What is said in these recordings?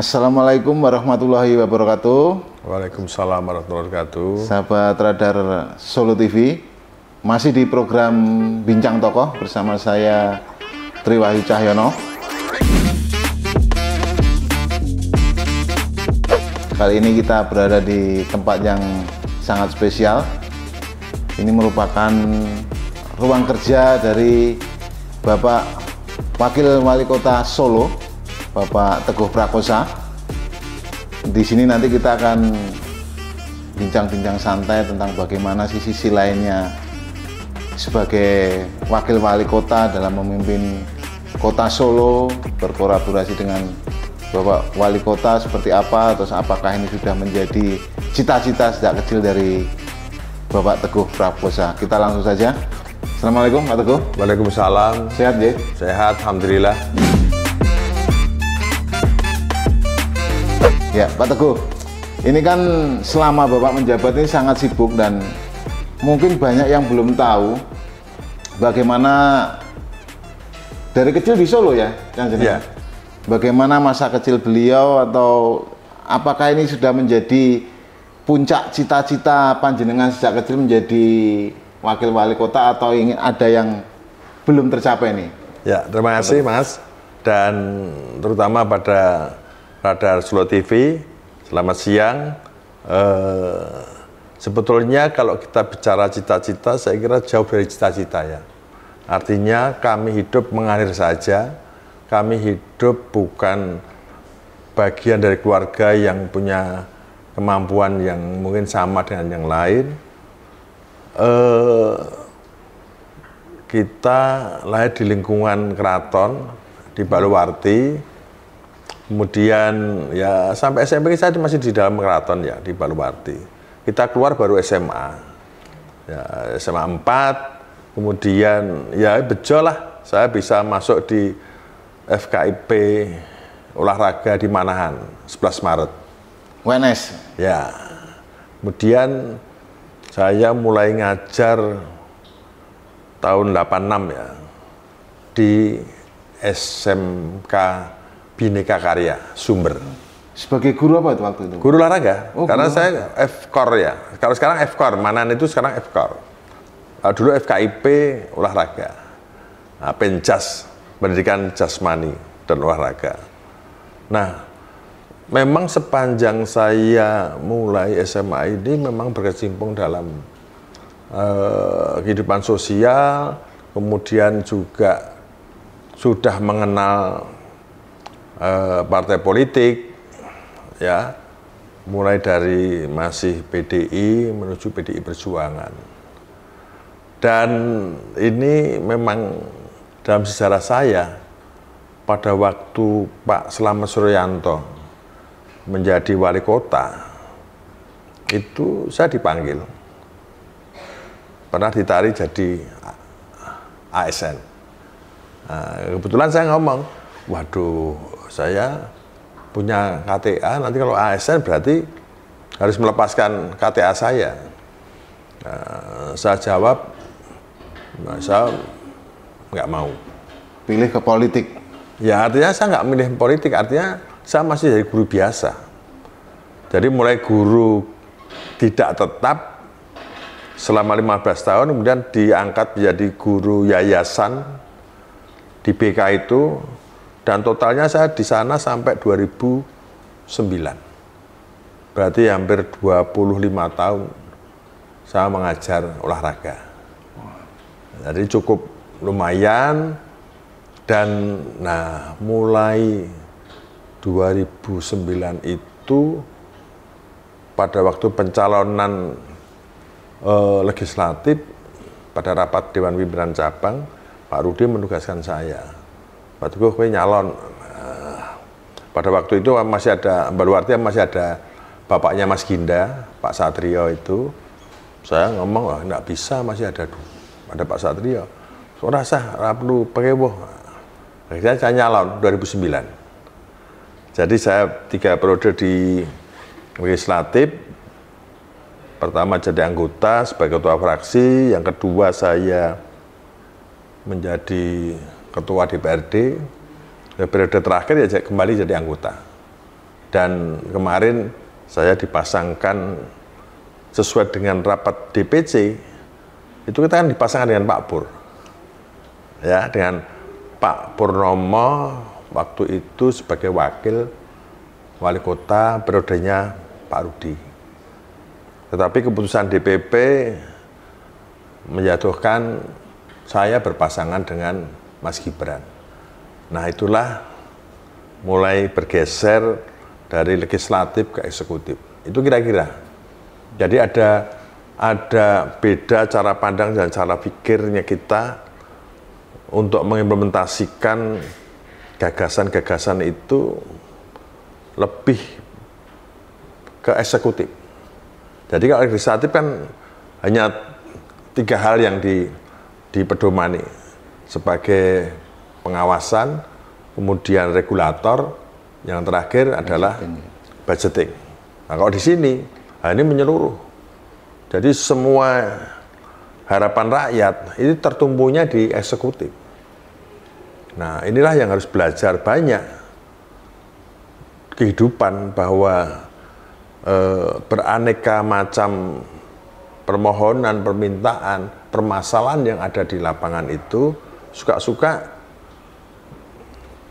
Assalamualaikum warahmatullahi wabarakatuh. Waalaikumsalam warahmatullahi wabarakatuh. Sahabat Radar Solo TV, masih di program Bincang Tokoh bersama saya Tri Wahyu Cahyono. Kali ini kita berada di tempat yang sangat spesial. Ini merupakan ruang kerja dari Bapak Wakil Wali Kota Solo, Bapak Teguh Prakosa. Di sini nanti kita akan bincang-bincang santai tentang bagaimana sisi lainnya sebagai Wakil Wali Kota dalam memimpin Kota Solo, berkolaborasi dengan Bapak Wali Kota seperti apa, terus apakah ini sudah menjadi cita-cita sejak kecil dari Bapak Teguh Prakosa. Kita langsung saja. Assalamualaikum Pak Teguh. Waalaikumsalam. Sehat ya? Sehat, alhamdulillah. Ya, Pak Teguh, ini kan selama Bapak menjabat ini sangat sibuk dan mungkin banyak yang belum tahu bagaimana dari kecil di Solo ya, Kang Jenengan. Ya. Bagaimana masa kecil beliau atau apakah ini sudah menjadi puncak cita-cita panjenengan sejak kecil menjadi Wakil Wali Kota atau ingin ada yang belum tercapai nih? Ya, terima kasih Mas, dan terutama pada Radar Solo TV, selamat siang. Sebetulnya kalau kita bicara cita-cita, saya kira jauh dari cita-cita ya. Artinya kami hidup mengalir saja, kami hidup bukan bagian dari keluarga yang punya kemampuan yang mungkin sama dengan yang lain. Kita lahir di lingkungan keraton, di Baluwarti. Kemudian ya sampai SMP saya masih di dalam keraton ya, di Baluwarti. Kita keluar baru SMA, ya, SMA 4, kemudian ya bejo lah saya bisa masuk di FKIP olahraga di Manahan 11 Maret. WNS? Ya, kemudian saya mulai ngajar tahun 86 ya, di SMK Bhinneka Karya, Sumber. Sebagai guru apa itu waktu itu? Guru olahraga, karena guru. saya FKOR ya. Kalau sekarang FKOR, Manahan itu sekarang FKOR. Dulu FKIP olahraga, Penjas, pendidikan jasmani dan olahraga. Nah, memang sepanjang saya mulai SMA ini memang berkecimpung dalam kehidupan sosial, kemudian juga sudah mengenal partai politik, ya, mulai dari masih PDI menuju PDI Perjuangan. Dan ini memang dalam sejarah saya, pada waktu Pak Slamet Suryanto menjadi wali kota, itu saya dipanggil, pernah ditarik jadi ASN. Nah, kebetulan saya ngomong, waduh, saya punya KTA, nanti kalau ASN berarti harus melepaskan KTA saya. Nah, saya jawab, saya nggak mau. Pilih ke politik? Ya, artinya saya nggak milih politik, artinya saya masih jadi guru biasa. Jadi mulai guru tidak tetap selama 15 tahun, kemudian diangkat menjadi guru yayasan di BK itu, dan totalnya saya di sana sampai 2009. Berarti hampir 25 tahun saya mengajar olahraga. Jadi cukup lumayan. Dan nah, mulai 2009 itu pada waktu pencalonan legislatif pada rapat Dewan Pimpinan Cabang, Pak Rudi menugaskan saya, Pak Teguh, kowe nyalon. Pada waktu itu masih ada Baluwarti, masih ada bapaknya Mas Ginda, Pak Satrio itu. Saya ngomong, oh, enggak bisa, masih ada Pak Satrio. Ora sah, ora perlu pekewoh. Akhirnya saya nyalon 2009. Jadi saya 3 periode di legislatif. Pertama jadi anggota sebagai ketua fraksi, yang kedua saya menjadi ketua DPRD, periode terakhir ya kembali jadi anggota. Dan kemarin saya dipasangkan sesuai dengan rapat DPC, itu kita kan dipasangkan dengan Pak Pur. Ya, dengan Pak Purnomo waktu itu sebagai wakil wali kota periodenya Pak Rudi. Tetapi keputusan DPP menjatuhkan saya berpasangan dengan Mas Gibran. Nah, itulah mulai bergeser dari legislatif ke eksekutif. Itu kira-kira. Jadi ada beda cara pandang dan cara pikirnya kita untuk mengimplementasikan gagasan-gagasan itu lebih ke eksekutif. Jadi kalau legislatif kan hanya 3 hal yang dipedomani sebagai pengawasan, kemudian regulator, yang terakhir adalah budgeting. Nah, kalau di sini, ini menyeluruh. Jadi semua harapan rakyat itu tertumpunya di eksekutif. Nah, inilah yang harus belajar banyak kehidupan, bahwa beraneka macam permohonan, permintaan, permasalahan yang ada di lapangan itu suka-suka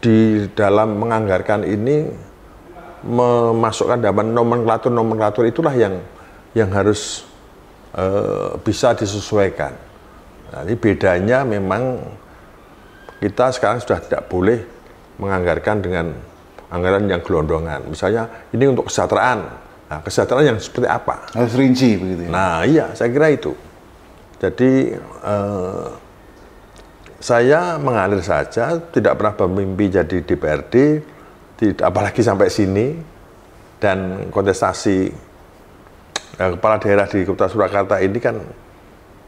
di dalam menganggarkan ini memasukkan dalam nomenklatur itulah yang harus bisa disesuaikan. Nah, ini bedanya memang kita sekarang sudah tidak boleh menganggarkan dengan anggaran yang gelondongan. Misalnya ini untuk kesejahteraan. Nah, kesejahteraan yang seperti apa? Harus rinci begitu ya? Nah, iya, saya kira itu. Jadi saya mengalir saja, tidak pernah bermimpi jadi DPRD, apalagi sampai sini. Dan kontestasi kepala daerah di Kota Surakarta ini kan,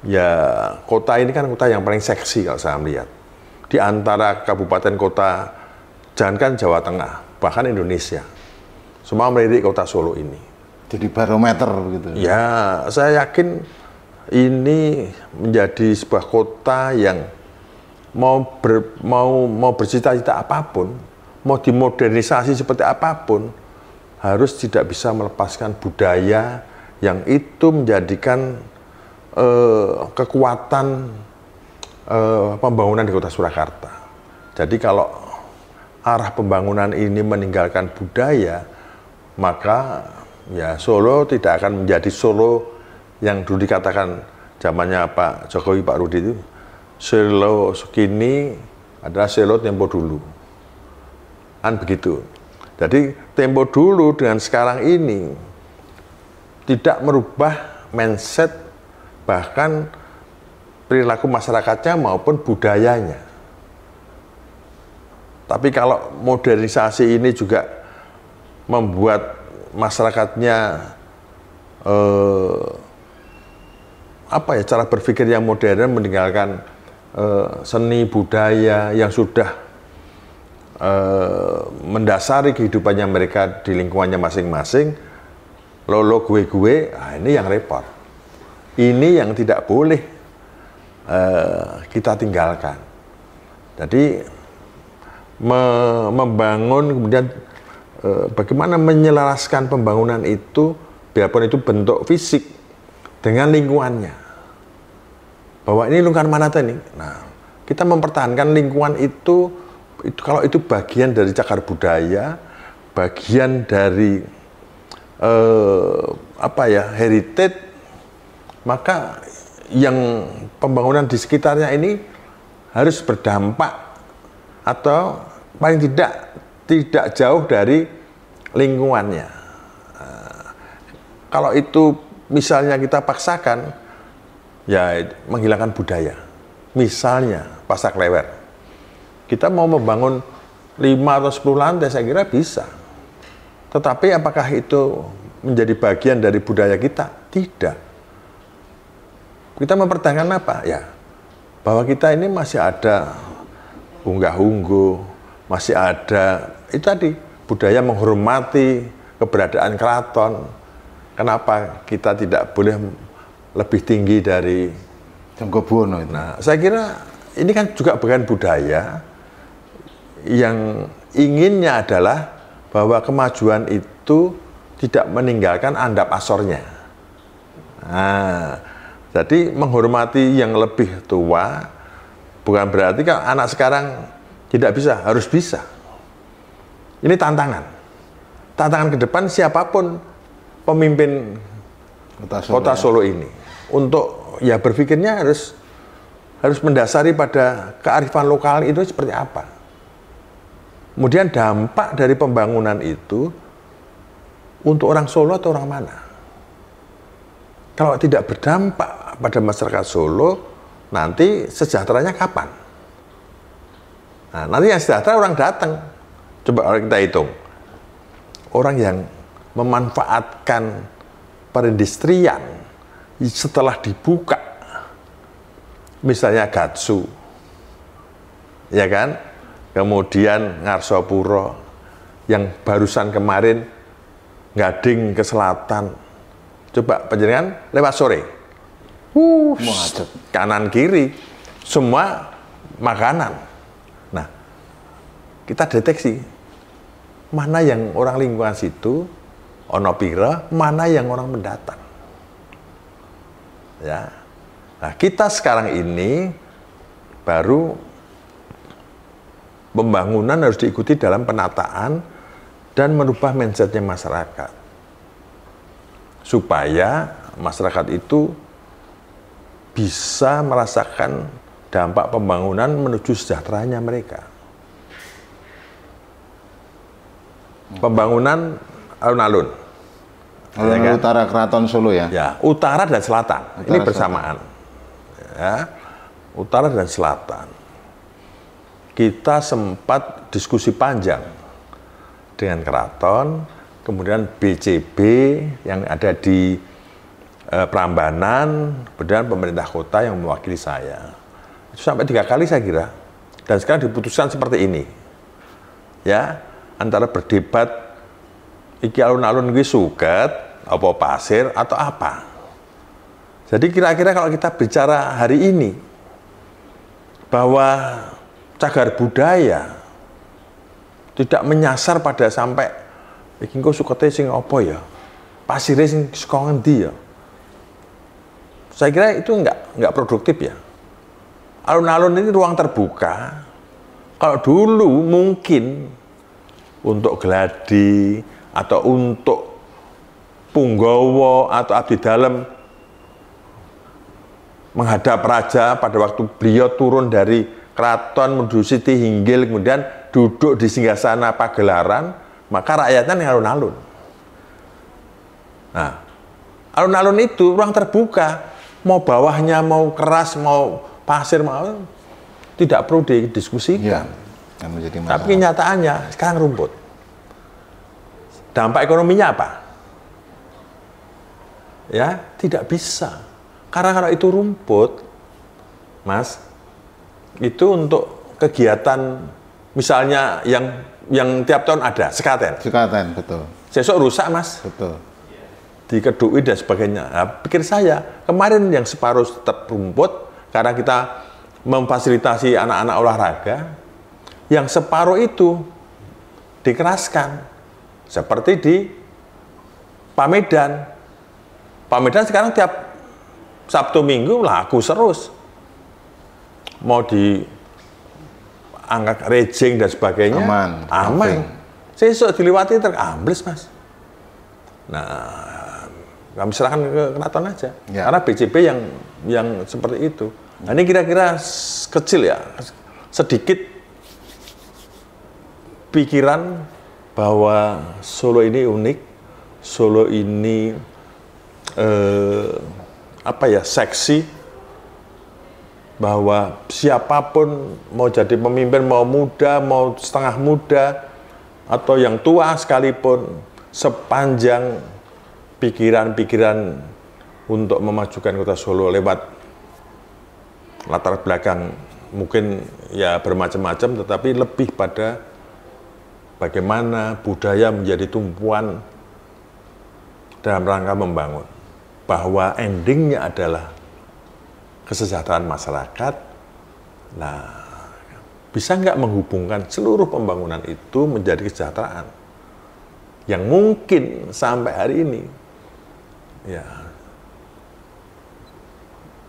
ya kota ini kan kota yang paling seksi kalau saya melihat. Di antara kabupaten kota, jangankan Jawa Tengah, bahkan Indonesia, semua melirik kota Solo ini. Jadi barometer begitu. Ya, saya yakin ini menjadi sebuah kota yang mau bercita-cita apapun, mau dimodernisasi seperti apapun, harus tidak bisa melepaskan budaya yang itu menjadikan kekuatan pembangunan di Kota Surakarta. Jadi kalau arah pembangunan ini meninggalkan budaya, maka ya Solo tidak akan menjadi Solo yang dulu dikatakan zamannya Pak Jokowi, Pak Rudi itu, Solo kini adalah Solo tempo dulu. Kan begitu. Jadi tempo dulu dengan sekarang ini tidak merubah mindset, bahkan perilaku masyarakatnya maupun budayanya. Tapi kalau modernisasi ini juga membuat masyarakatnya cara berpikir yang modern, meninggalkan seni budaya yang sudah mendasari kehidupannya mereka di lingkungannya masing-masing, lolo gue, ini yang repot. Ini yang tidak boleh kita tinggalkan. Jadi membangun, kemudian bagaimana menyelaraskan pembangunan itu, biarpun itu bentuk fisik, dengan lingkungannya. Bahwa ini lingkungan mana tadi? Nah, kita mempertahankan lingkungan itu kalau itu bagian dari cagar budaya, bagian dari heritage, maka yang pembangunan di sekitarnya ini harus berdampak atau paling tidak jauh dari lingkungannya. Kalau itu misalnya kita paksakan, ya menghilangkan budaya. Misalnya Pasak Lewer. Kita mau membangun 5 atau 10 lantai, saya kira bisa. Tetapi apakah itu menjadi bagian dari budaya kita? Tidak. Kita mempertahankan apa? Ya, bahwa kita ini masih ada unggah-ungguh, masih ada, itu tadi, budaya menghormati keberadaan keraton. Kenapa kita tidak boleh lebih tinggi dari Jonggobuwono itu? Nah, saya kira ini kan juga bagian budaya yang inginnya adalah bahwa kemajuan itu itu tidak meninggalkan andap asornya. Nah, jadi menghormati yang lebih tua bukan berarti kan anak sekarang tidak bisa, harus bisa. Ini tantangan. Tantangan ke depan siapapun pemimpin Kota Solo ini. Untuk ya berpikirnya harus mendasari pada kearifan lokal itu seperti apa. Kemudian dampak dari pembangunan itu untuk orang Solo atau orang mana? Kalau tidak berdampak pada masyarakat Solo, nanti sejahteranya kapan? Nah, nanti yang sejahtera orang datang. Coba kita hitung. Orang yang memanfaatkan perindustrian setelah dibuka, misalnya Gatsu, ya kan? Kemudian Ngarsopuro, yang barusan kemarin Gading ke selatan. Coba panjenengan lewat sore, kanan kiri, semua makanan. Nah, kita deteksi mana yang orang lingkungan situ, ono pira, mana yang orang mendatang. Ya. Nah, kita sekarang ini baru pembangunan harus diikuti dalam penataan dan merubah mindsetnya masyarakat. Supaya masyarakat itu bisa merasakan dampak pembangunan menuju sejahteranya mereka. Pembangunan alun-alun. Alun-alun utara Keraton Solo ya? Ya, utara dan selatan. Ini bersamaan. Ya, utara dan selatan. Kita sempat diskusi panjang dengan Keraton, kemudian BCB yang ada di Prambanan, kemudian pemerintah kota yang mewakili saya. Itu sampai 3 kali saya kira. Dan sekarang diputuskan seperti ini. Ya, antara berdebat iki alun-alun iki suket, apa pasir atau apa. Jadi kira-kira kalau kita bicara hari ini bahwa cagar budaya tidak menyasar pada sampai iki engko sukete sing apa ya? Pasire sing saka ngendi ya? Saya kira itu enggak produktif ya. Alun-alun ini ruang terbuka. Kalau dulu mungkin untuk gladi atau untuk Punggawa atau abdi dalem menghadap raja pada waktu beliau turun dari keraton menuju Siti Hinggil, kemudian duduk di singgasana Pagelaran, maka rakyatnya yang alun-alun. Nah, alun-alun itu ruang terbuka, mau bawahnya mau keras, mau pasir, mau tidak perlu didiskusikan. Ya, menjadi masalah. Tapi kenyataannya sekarang rumput. Dampak ekonominya apa? Ya, tidak bisa. Karena kalau itu rumput, Mas, itu untuk kegiatan misalnya yang tiap tahun ada, sekaten. Sekaten, betul. Sesok rusak, Mas. Betul. Dikedui dan sebagainya. Nah, pikir saya, kemarin yang separuh tetap rumput, karena kita memfasilitasi anak-anak olahraga, yang separuh itu dikeraskan. Seperti di Pamedan. Pamedan sekarang tiap Sabtu Minggu laku terus. Mau diangkat rejing dan sebagainya. Aman. Sesuk dilewati terambles, Mas. Nah, kami serahkan ke keraton aja. Ya. Karena BCP yang seperti itu. Nah, ini kira-kira kecil ya. Sedikit pikiran bahwa Solo ini unik. Solo ini seksi, bahwa siapapun mau jadi pemimpin, mau muda, mau setengah muda, atau yang tua sekalipun, sepanjang pikiran-pikiran untuk memajukan kota Solo lewat latar belakang mungkin ya bermacam-macam, tetapi lebih pada bagaimana budaya menjadi tumpuan dalam rangka membangun. Bahwa endingnya adalah kesejahteraan masyarakat. Nah, bisa nggak menghubungkan seluruh pembangunan itu menjadi kesejahteraan? yang mungkin sampai hari ini ya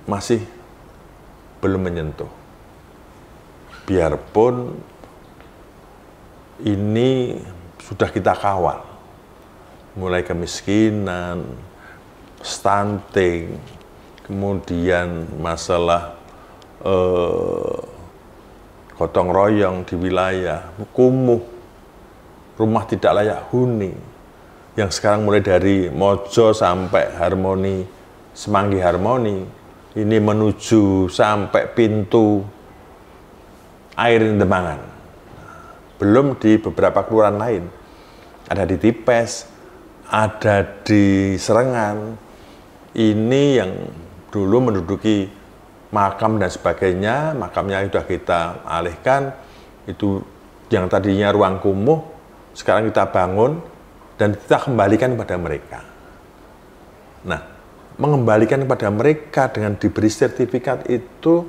masih belum menyentuh. Biarpun ini sudah kita kawal, mulai kemiskinan, stunting, kemudian masalah gotong royong di wilayah, kumuh, rumah tidak layak huni, yang sekarang mulai dari Mojo sampai Harmoni, Semanggi Harmoni, ini menuju sampai pintu air Dembangan. Belum di beberapa kelurahan lain, ada di Tipes, ada di Serengan, ini yang dulu menduduki makam dan sebagainya, makamnya sudah kita alihkan, itu yang tadinya ruang kumuh, sekarang kita bangun, dan kita kembalikan kepada mereka. Nah, mengembalikan kepada mereka dengan diberi sertifikat itu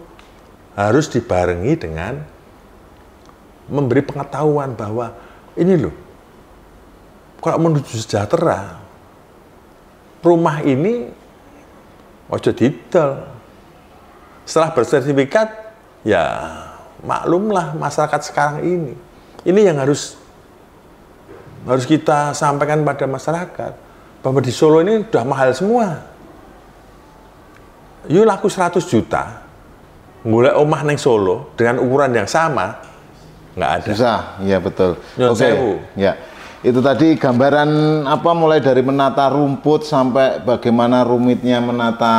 harus dibarengi dengan memberi pengetahuan bahwa ini loh, kalau menuju sejahtera, rumah ini ojo didol. Setelah bersertifikat, ya maklumlah masyarakat sekarang ini. Ini yang harus kita sampaikan pada masyarakat, bahwa di Solo ini udah mahal semua. Yuk laku 100 juta, mulai omah neng Solo dengan ukuran yang sama, nggak ada. Susah, iya betul. Oke, ya. Itu tadi gambaran apa, mulai dari menata rumput sampai bagaimana rumitnya menata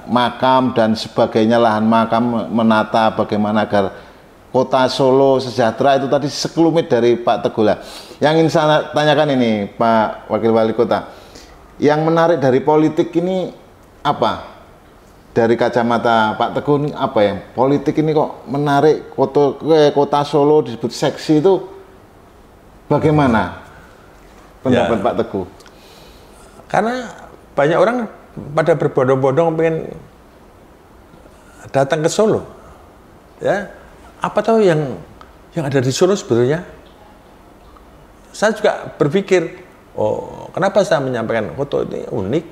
makam dan sebagainya, lahan makam, menata bagaimana agar kota Solo sejahtera, itu tadi sekelumit dari Pak Teguh. Lah, yang ingin saya tanyakan ini Pak Wakil Wali Kota, yang menarik dari politik ini apa? Dari kacamata Pak Teguh ini apa ya? Politik ini kok menarik kota Solo disebut seksi itu bagaimana pendapat ya, Pak Teguh? Karena banyak orang pada berbondong-bondong pengen datang ke Solo, ya. Apa tahu yang ada di Solo sebetulnya? Saya juga berpikir, oh kenapa saya menyampaikan foto ini unik,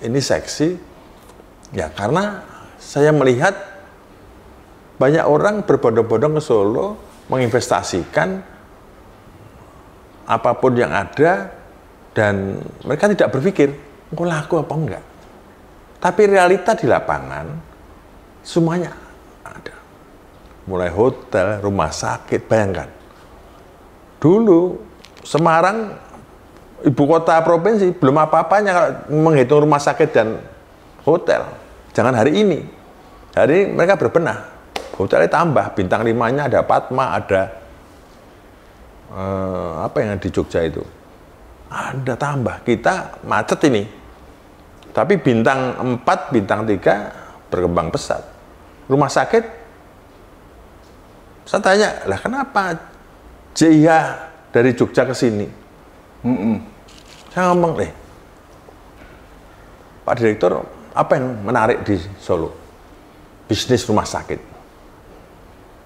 ini seksi? Ya karena saya melihat banyak orang berbondong-bondong ke Solo menginvestasikan apapun yang ada, dan mereka tidak berpikir, kok laku apa enggak. Tapi realita di lapangan semuanya ada. Mulai hotel, rumah sakit, bayangkan. Dulu Semarang, ibu kota provinsi, belum apa-apanya kalau menghitung rumah sakit dan hotel. Jangan hari ini. Hari ini mereka berbenah. Hotelnya tambah, bintang 5-nya ada Padma, ada apa yang di Jogja itu. Ada tambah. Kita macet ini. Tapi bintang 4, bintang 3 berkembang pesat. Rumah sakit, saya tanya, lah kenapa JIH dari Jogja ke sini? Saya ngomong, Pak Direktur, apa yang menarik di Solo? Bisnis rumah sakit.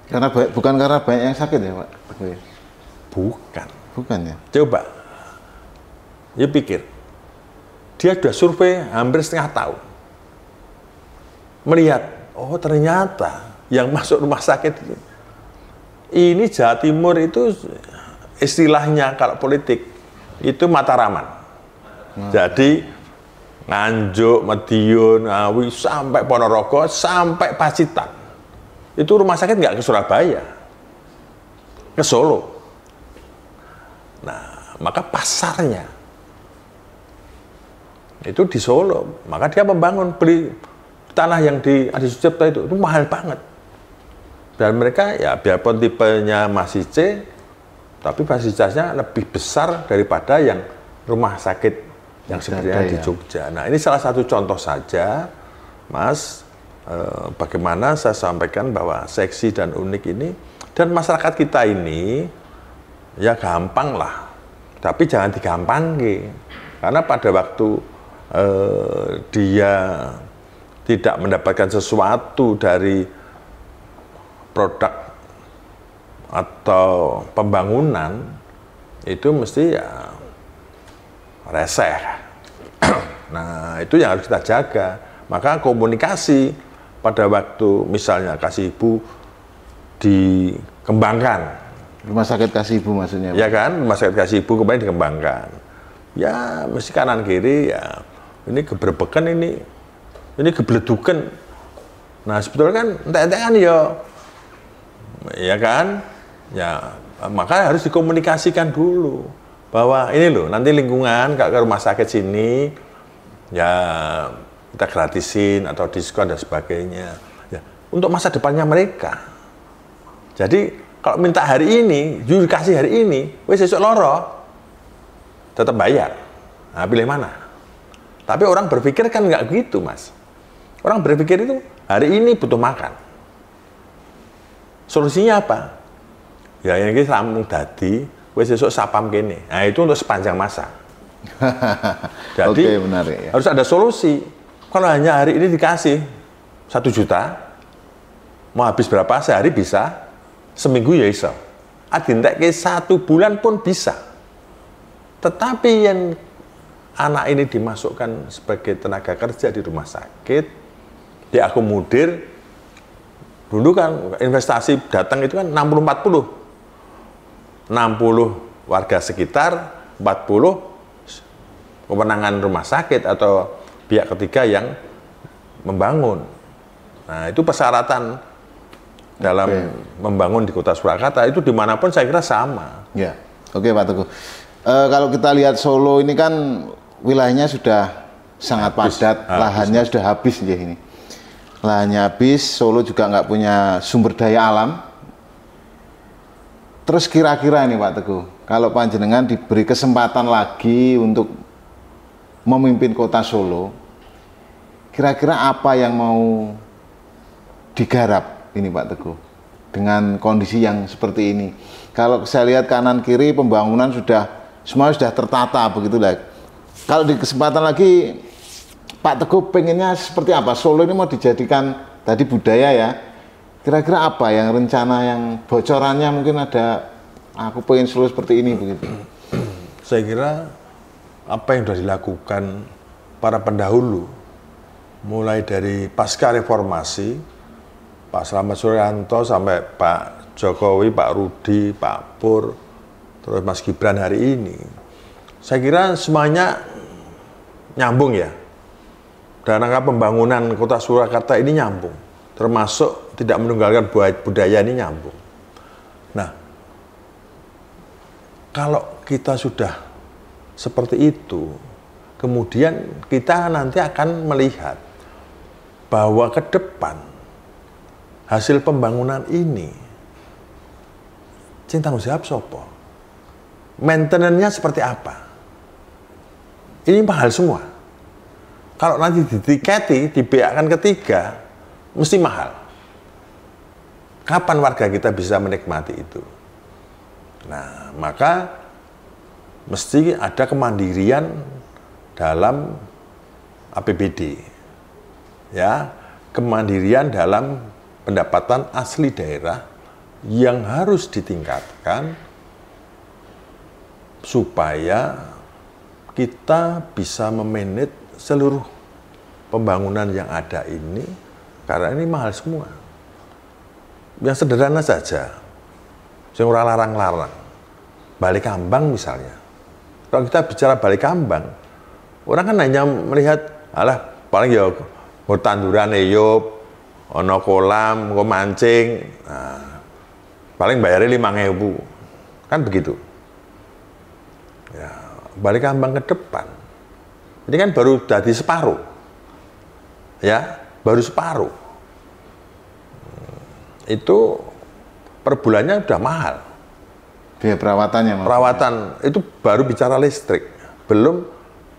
Karena bukan karena banyak yang sakit ya Pak? Bukan. Bukan ya? Coba, ya pikir, dia sudah survei hampir setengah tahun. Melihat, oh ternyata yang masuk rumah sakit ini Jawa Timur itu istilahnya kalau politik itu Mataraman. Jadi Nganjuk, Madiun, Ngawi, sampai Ponorogo, sampai Pacitan. Itu rumah sakit nggak ke Surabaya, ke Solo. Nah, maka pasarnya itu di Solo, maka dia membangun, beli tanah yang di Adi Sucipto itu mahal banget. Dan mereka ya biarpun tipenya masih C, tapi fasilitasnya lebih besar daripada yang rumah sakit yang sebenarnya di Jogja. Nah ini salah satu contoh saja, Mas, bagaimana saya sampaikan bahwa seksi dan unik ini, dan masyarakat kita ini ya gampang lah, tapi jangan digampangin, karena pada waktu dia tidak mendapatkan sesuatu dari produk atau pembangunan, itu mesti ya reseh. Nah, itu yang harus kita jaga. Maka komunikasi pada waktu misalnya Kasih Ibu dikembangkan. Rumah sakit Kasih Ibu maksudnya? Ya kan, Rumah sakit Kasih Ibu kemarin dikembangkan. Ya, mesti kanan kiri ya. Ini geberbekan ini gebledukan. Nah, sebetulnya kan ente kan ya kan? Ya, maka harus dikomunikasikan dulu bahwa ini loh, nanti lingkungan kalau ke rumah sakit sini ya kita gratisin atau diskon dan sebagainya. Ya, untuk masa depannya mereka. Jadi kalau minta hari ini, dikasih hari ini, wes besok loro, tetap bayar. Nah, pilih mana? Tapi orang berpikir kan nggak gitu, Mas. Orang berpikir itu hari ini butuh makan. Solusinya apa? Ya ini sambung dadi, wes besok sapam kene. Nah itu untuk sepanjang masa. Jadi Oke, benar, ya. harus ada solusi. Kalau hanya hari ini dikasih 1 juta, mau habis berapa sehari bisa, seminggu ya bisa. Adintek ke 1 bulan pun bisa. Tetapi yang anak ini dimasukkan sebagai tenaga kerja di rumah sakit, diakomodir. Dulu kan investasi datang itu kan 60-40. 60 warga sekitar, 40 kewenangan rumah sakit atau pihak ketiga yang membangun. Nah, itu persyaratan dalam membangun di Kota Surakarta itu dimanapun saya kira sama. Ya, oke Pak Teguh. Kalau kita lihat Solo ini kan wilayahnya sudah sangat padat, lahannya sudah habis ya ini. Lahannya habis, Solo juga nggak punya sumber daya alam. Terus kira-kira ini Pak Teguh, kalau panjenengan diberi kesempatan lagi untuk memimpin Kota Solo, kira-kira apa yang mau digarap ini Pak Teguh dengan kondisi yang seperti ini? Kalau saya lihat kanan kiri pembangunan semua sudah tertata begitulah. Kalau di kesempatan lagi Pak Teguh pengennya seperti apa? Solo ini mau dijadikan tadi budaya ya. Kira-kira apa yang rencana yang bocorannya mungkin ada, aku pengen Solo seperti ini begitu. Saya kira apa yang sudah dilakukan para pendahulu mulai dari pasca reformasi Pak Slamet Suryanto sampai Pak Jokowi, Pak Rudi, Pak Pur, terus Mas Gibran hari ini, saya kira semuanya nyambung ya. Dan rangka pembangunan Kota Surakarta ini nyambung, termasuk tidak meninggalkan budaya ini nyambung. Nah, kalau kita sudah seperti itu, kemudian kita nanti akan melihat bahwa ke depan hasil pembangunan ini tanggung jawab sopo, maintenance-nya seperti apa. Ini mahal semua. Kalau nanti ditiketi, dibeakan ketiga, mesti mahal. Kapan warga kita bisa menikmati itu? Nah, maka mesti ada kemandirian dalam APBD. Ya, kemandirian dalam pendapatan asli daerah yang harus ditingkatkan supaya kita bisa memanage seluruh pembangunan yang ada ini, karena ini mahal semua. Yang sederhana saja, yang ora larang-larang, Balikambang misalnya. Kalau kita bicara Balikambang, orang kan hanya melihat, alah paling ya tanduran eyup, ono kolam, kok mancing, nah, paling bayarnya 5.000, kan begitu. Ya, Balikambang ke depan, ini kan baru jadi separuh, ya, baru separuh. Itu per bulannya udah mahal. Biaya perawatannya. Perawatan itu baru bicara listrik, belum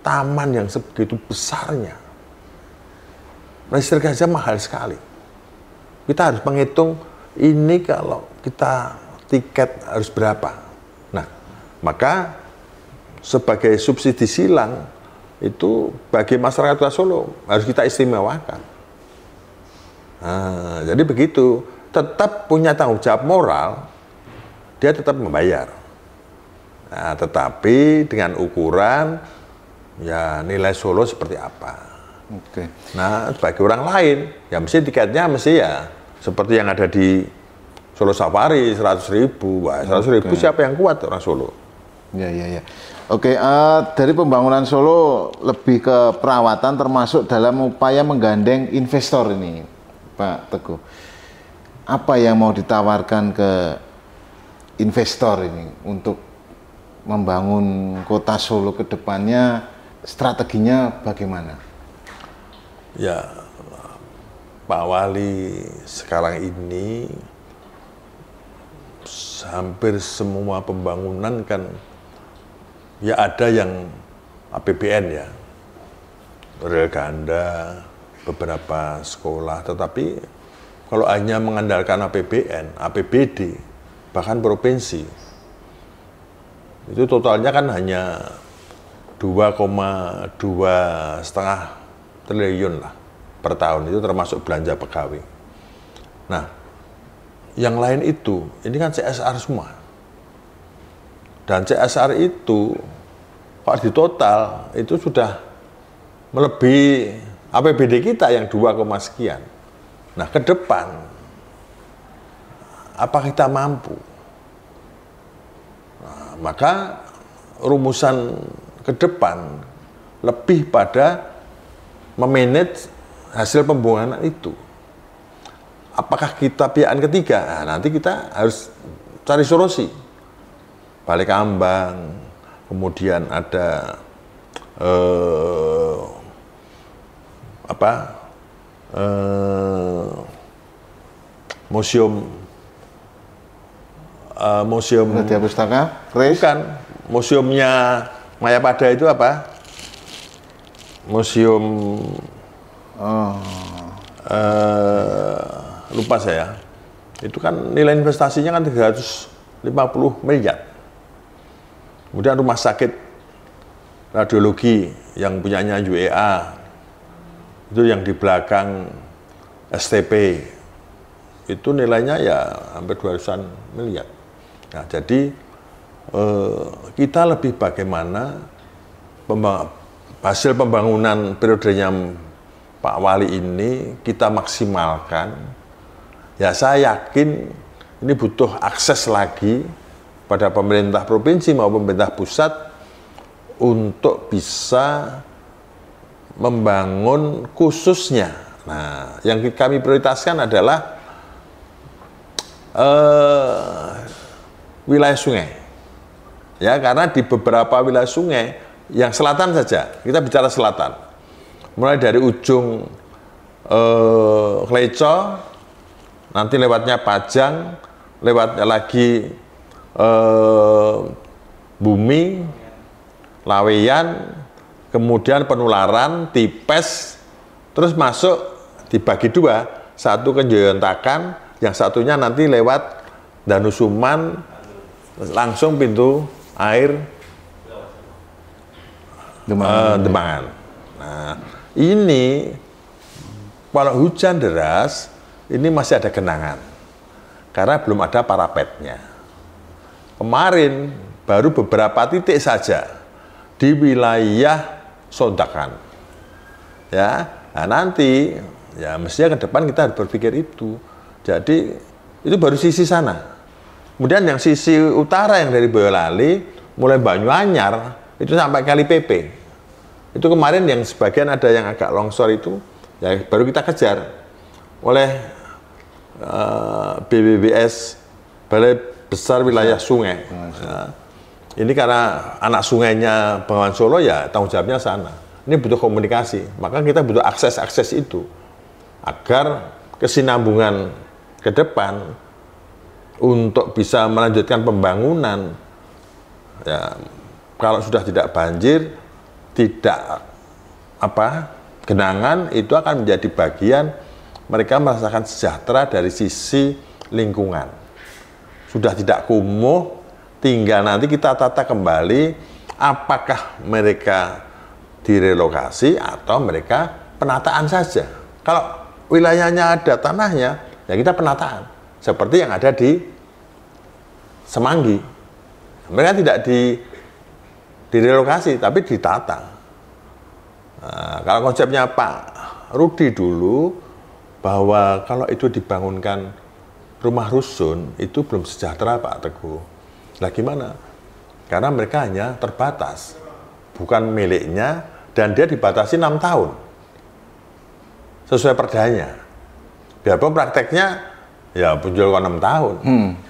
taman yang sebegitu besarnya. Listrik aja mahal sekali. Kita harus menghitung ini kalau kita tiket harus berapa. Nah, maka sebagai subsidi silang itu bagi masyarakat Kota Solo harus kita istimewakan. Nah, jadi begitu, tetap punya tanggung jawab moral, dia tetap membayar. Nah, tetapi dengan ukuran ya nilai Solo seperti apa. Oke. Nah, bagi orang lain ya mesti tiketnya mesti ya seperti yang ada di Solo Safari 100.000. Wah, 100.000 siapa yang kuat orang Solo? Ya, ya, ya. Oke, dari pembangunan Solo lebih ke perawatan termasuk dalam upaya menggandeng investor ini, Pak Teguh. Apa yang mau ditawarkan ke investor ini untuk membangun kota Solo ke depannya, strateginya bagaimana? Ya, Pak Wali sekarang ini hampir semua pembangunan kan ya ada yang APBN ya, rel ganda, beberapa sekolah, tetapi kalau hanya mengandalkan APBN, APBD, bahkan provinsi, itu totalnya kan hanya 2,2,5 triliun lah per tahun, itu termasuk belanja pegawai. Nah, yang lain itu, ini kan CSR semua. Dan CSR itu, kalau di total, itu sudah melebihi APBD kita yang 2, sekian. Nah, ke depan, apa kita mampu? Nah, maka rumusan ke depan lebih pada memanage hasil pembangunan itu. Apakah kita pihak ketiga? Nah, nanti kita harus cari solusi. Balik Ambang, kemudian ada museum Media Pustaka, bukan museumnya Mayapada itu apa? Museum lupa saya. Itu kan nilai investasinya kan 350 miliar. Kemudian rumah sakit radiologi yang punyanya UEA, itu yang di belakang STP, itu nilainya ya hampir 200-an miliar. Nah, jadi kita lebih bagaimana hasil pembangunan periodenya Pak Wali ini kita maksimalkan. Ya, saya yakin ini butuh akses lagi pada pemerintah provinsi maupun pemerintah pusat untuk bisa membangun khususnya. Nah, yang kami prioritaskan adalah wilayah sungai. Ya, karena di beberapa wilayah sungai, yang selatan saja, kita bicara selatan. Mulai dari ujung Kleco, nanti lewatnya Pajang, lewatnya lagi Bumi, Laweyan, kemudian Penularan, Tipes, terus masuk dibagi dua, satu ke Joyontakan, yang satunya nanti lewat Danusuman, langsung pintu air Demangan. Nah, ini kalau hujan deras, ini masih ada genangan, karena belum ada parapetnya. Kemarin baru beberapa titik saja di wilayah Sondakan. Ya, nah nanti ya mestinya ke depan kita harus berpikir itu. Jadi itu baru sisi sana. Kemudian yang sisi utara yang dari Boyolali mulai Banyuanyar itu sampai Kali PP. Itu kemarin yang sebagian ada yang agak longsor itu ya baru kita kejar oleh BBBS, Balai Besar Wilayah Sungai. Nah, ini karena anak sungainya Bengawan Solo ya tanggung jawabnya sana. Ini butuh komunikasi, maka kita butuh akses itu agar kesinambungan ke depan untuk bisa melanjutkan pembangunan. Ya, kalau sudah tidak banjir, tidak genangan, itu akan menjadi bagian mereka merasakan sejahtera dari sisi lingkungan. Sudah tidak kumuh, tinggal nanti kita tata kembali apakah mereka direlokasi atau mereka penataan saja. Kalau wilayahnya ada tanahnya, ya kita penataan. Seperti yang ada di Semanggi. Mereka tidak direlokasi, tapi ditata. Nah, kalau konsepnya Pak Rudi dulu, bahwa kalau itu dibangunkan rumah rusun, itu belum sejahtera Pak Teguh. Nah gimana? Karena mereka hanya terbatas, bukan miliknya, dan dia dibatasi 6 tahun. Sesuai perdanya. Biarpun prakteknya, ya muncul 6 tahun.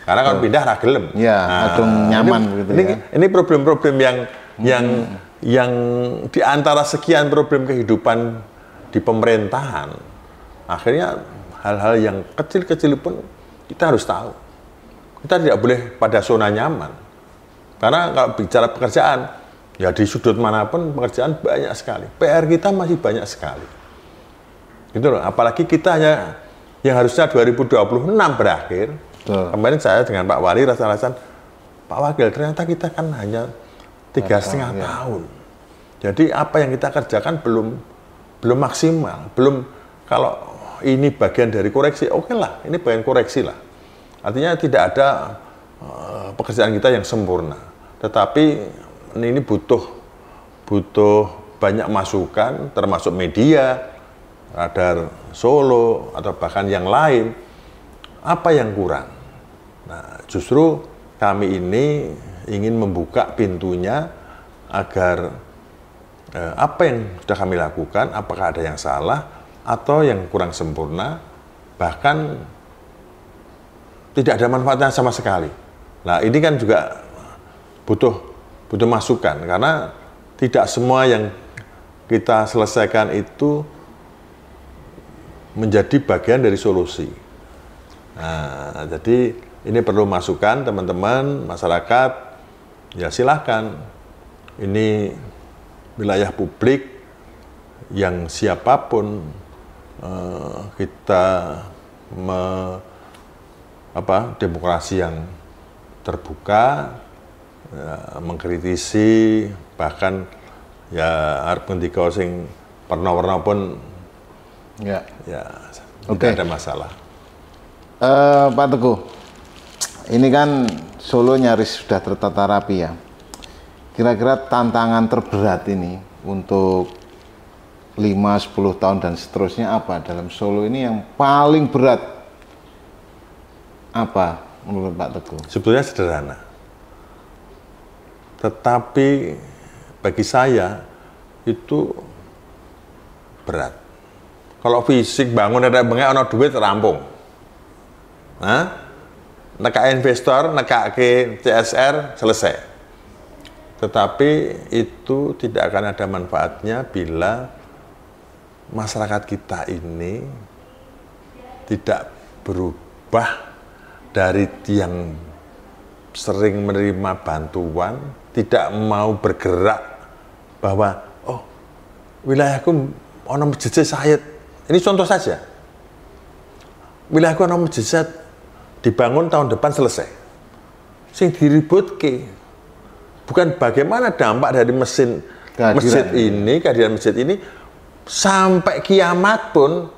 Karena kalau pindah ragelem. Ya, adung nyaman gitu ya. Ini problem-problem yang di antara sekian problem kehidupan di pemerintahan, akhirnya hal-hal yang kecil-kecil pun kita harus tahu. Kita tidak boleh pada zona nyaman. Karena kalau bicara pekerjaan, ya di sudut manapun pekerjaan banyak sekali. PR kita masih banyak sekali. Gitu loh. Apalagi kita hanya yang harusnya 2026 berakhir. Kemarin saya dengan Pak Wali rasa-rasan, Pak Wakil, ternyata kita kan hanya 3,5 tahun. Jadi apa yang kita kerjakan belum maksimal, belum. Kalau ini bagian dari koreksi, oke lah, ini bagian koreksi lah. Artinya tidak ada pekerjaan kita yang sempurna, tetapi ini butuh banyak masukan, termasuk media, Radar Solo atau bahkan yang lain. Apa yang kurang? Nah, justru kami ini ingin membuka pintunya agar apa yang sudah kami lakukan, apakah ada yang salah atau yang kurang sempurna, bahkan tidak ada manfaatnya sama sekali. Nah, ini kan juga butuh masukan, karena tidak semua yang kita selesaikan itu menjadi bagian dari solusi. Nah, jadi ini perlu masukan teman-teman, masyarakat, ya silahkan. Ini wilayah publik yang siapapun kita demokrasi yang terbuka, ya, mengkritisi, bahkan ya arep ngendika sing warna-warna pun ya tidak ada masalah. Pak Teguh, ini kan Solo nyaris sudah tertata rapi ya. Kira-kira tantangan terberat ini untuk 5-10 tahun dan seterusnya apa dalam Solo ini yang paling berat? Apa menurut Pak Teguh? Sebetulnya sederhana. Tetapi bagi saya itu berat. Kalau fisik bangun ada bengek ono duit rampung. Neka investor, neka ke CSR selesai. Tetapi itu tidak akan ada manfaatnya bila masyarakat kita ini tidak berubah dari yang sering menerima bantuan, tidak mau bergerak bahwa wilayahku ono masjid Said. Ini contoh saja. Wilayahku ono masjid Said dibangun tahun depan selesai. Sing diributke bukan bagaimana dampak dari kehadiran masjid ini sampai kiamat pun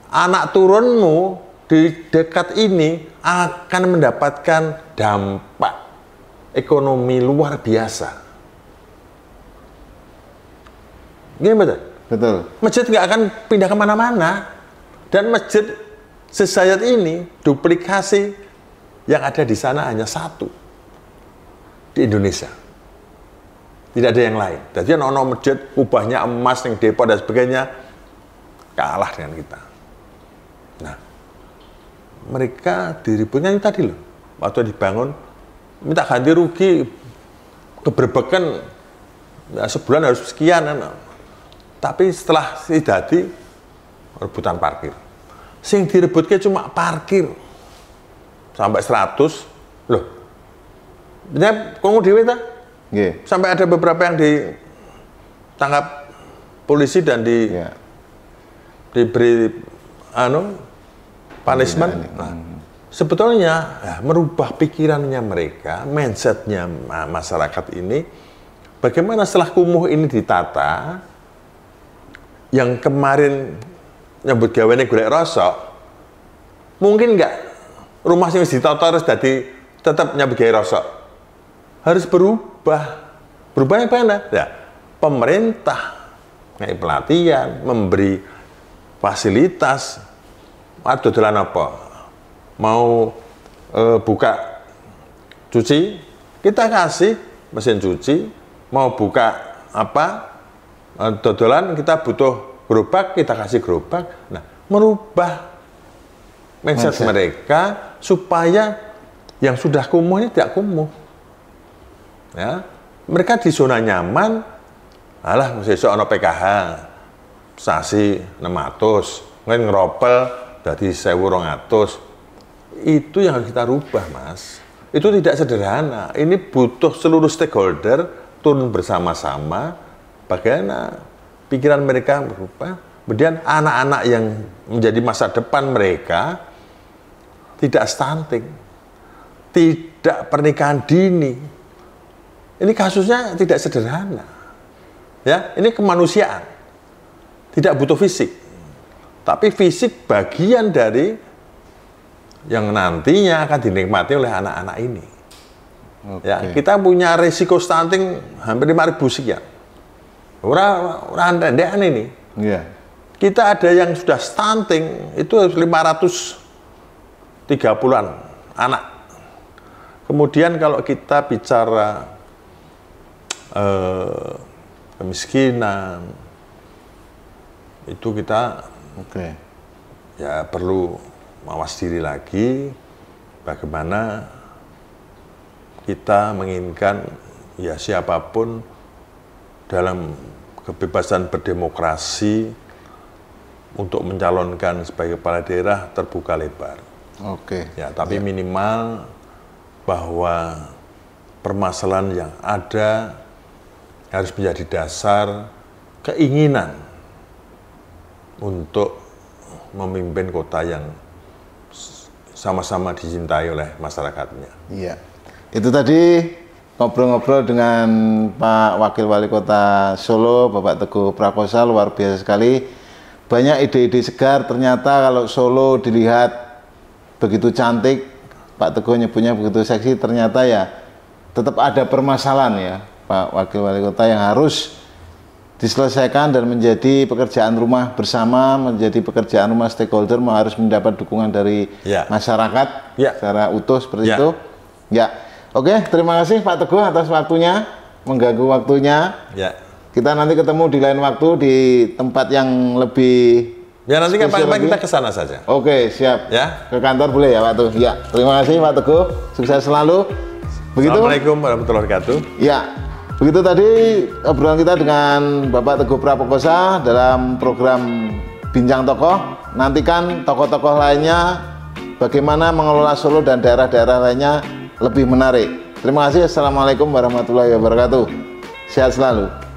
anak turunmu di dekat ini akan mendapatkan dampak ekonomi luar biasa. Gini betul? Betul. Masjid nggak akan pindah kemana-mana. Dan masjid Said ini duplikasi yang ada di sana hanya satu di Indonesia. Tidak ada yang lain. Jadi ono masjid ubahnya emas yang depo dan sebagainya kalah dengan kita. Nah, mereka diributnya ini tadi loh, waktu dibangun minta ganti rugi keberbekan ya, sebulan harus sekian, tapi setelah jadi rebutan parkir. Sing direbutnya cuma parkir sampai 100 loh. Bener kongu dhewe ta? Nggih. Sampai ada beberapa yang ditangkap polisi dan diberi punishment. Nah, sebetulnya ya, merubah pikirannya mereka, mindsetnya masyarakat ini, bagaimana setelah kumuh ini ditata, yang kemarin nyebut gaweane golek rosok, mungkin nggak rumah sing ditata terus jadi tetap nyebut gawe rosok. harus berubah. Berubahnya bagaimana? Ya, pemerintah ngasih pelatihan, memberi fasilitas. Aduh, dodolan apa? Mau buka cuci, kita kasih mesin cuci. Mau buka apa? Dodolan, kita butuh gerobak, kita kasih gerobak. Nah, merubah mindset mereka supaya yang sudah kumuh ini tidak kumuh. Ya, mereka di zona nyaman. Alah, besok ono PKH sasi 600, mungkin ngeropel jadi 1.200. Itu yang harus kita rubah, Mas. Itu tidak sederhana. Ini butuh seluruh stakeholder turun bersama-sama. Bagaimana pikiran mereka berubah. Kemudian anak-anak yang menjadi masa depan mereka tidak stunting, tidak pernikahan dini. Ini kasusnya tidak sederhana. Ya, ini kemanusiaan. Tidak butuh fisik. Tapi fisik bagian dari yang nantinya akan dinikmati oleh anak-anak ini. Ya, kita punya risiko stunting hampir 5.000 sekian. Orang rendahan ini. Iya. Kita ada yang sudah stunting itu 530-an anak. Kemudian kalau kita bicara kemiskinan, itu kita ya perlu mawas diri lagi. Bagaimana kita menginginkan ya siapapun dalam kebebasan berdemokrasi untuk mencalonkan sebagai kepala daerah terbuka lebar. Ya, tapi minimal bahwa permasalahan yang ada harus menjadi dasar keinginan untuk memimpin kota yang sama-sama dicintai oleh masyarakatnya. Iya, itu tadi ngobrol-ngobrol dengan Pak Wakil Wali Kota Solo, Bapak Teguh Prakosa, luar biasa sekali. Banyak ide-ide segar, ternyata kalau Solo dilihat begitu cantik, Pak Teguh nyebutnya begitu seksi, ternyata ya tetap ada permasalahan ya, Pak Wakil Wali Kota, yang harus diselesaikan dan menjadi pekerjaan rumah bersama, menjadi pekerjaan rumah stakeholder, harus mendapat dukungan dari masyarakat secara utuh seperti itu. Ya, oke, terima kasih Pak Teguh atas waktunya, mengganggu waktunya. Ya. Kita nanti ketemu di lain waktu di tempat yang lebih. Ya, nanti kapan-kapan kita ke sana saja. Oke, siap. Ya. Ke kantor boleh ya Pak Teguh. Ya, terima kasih Pak Teguh. Sukses selalu. Begitu. Assalamualaikum warahmatullahi wabarakatuh. Ya, begitu tadi obrolan kita dengan Bapak Teguh Prakosa dalam program Bincang Tokoh. Nantikan tokoh-tokoh lainnya bagaimana mengelola Solo dan daerah-daerah lainnya lebih menarik. Terima kasih. Assalamualaikum warahmatullahi wabarakatuh. Sehat selalu.